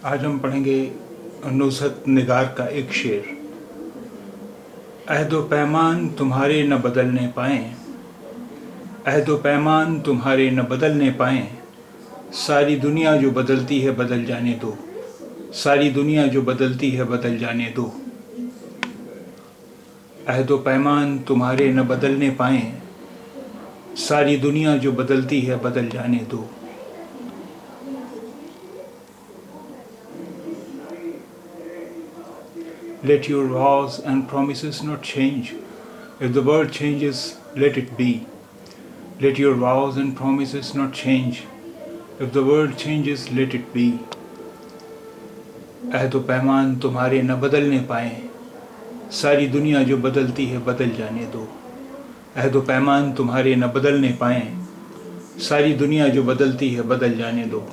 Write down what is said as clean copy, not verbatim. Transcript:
آج ہم پڑھیں گے نصرت نگار کا ایک شعر۔ عہد و پیمان تمہارے نہ بدلنے پائیں، عہد و پیمان تمہارے نہ بدلنے پائیں، ساری دنیا جو بدلتی ہے بدل جانے دو، ساری دنیا جو بدلتی ہے بدل جانے دو۔ عہد و پیمان تمہارے نہ بدلنے پائیں، ساری دنیا جو بدلتی ہے بدل جانے دو۔ Let your vows and promises not change. If the world changes, let it be. Let your vows and promises not change. If the world changes, let it be. عہد و پیمان تمہارے نہ بدلنے پائیں، ساری دنیا جو بدلتی ہے بدل جانے دو۔ عہد و پیمان تمہارے نہ بدلنے پائیں، ساری دنیا جو بدلتی ہے بدل جانے دو۔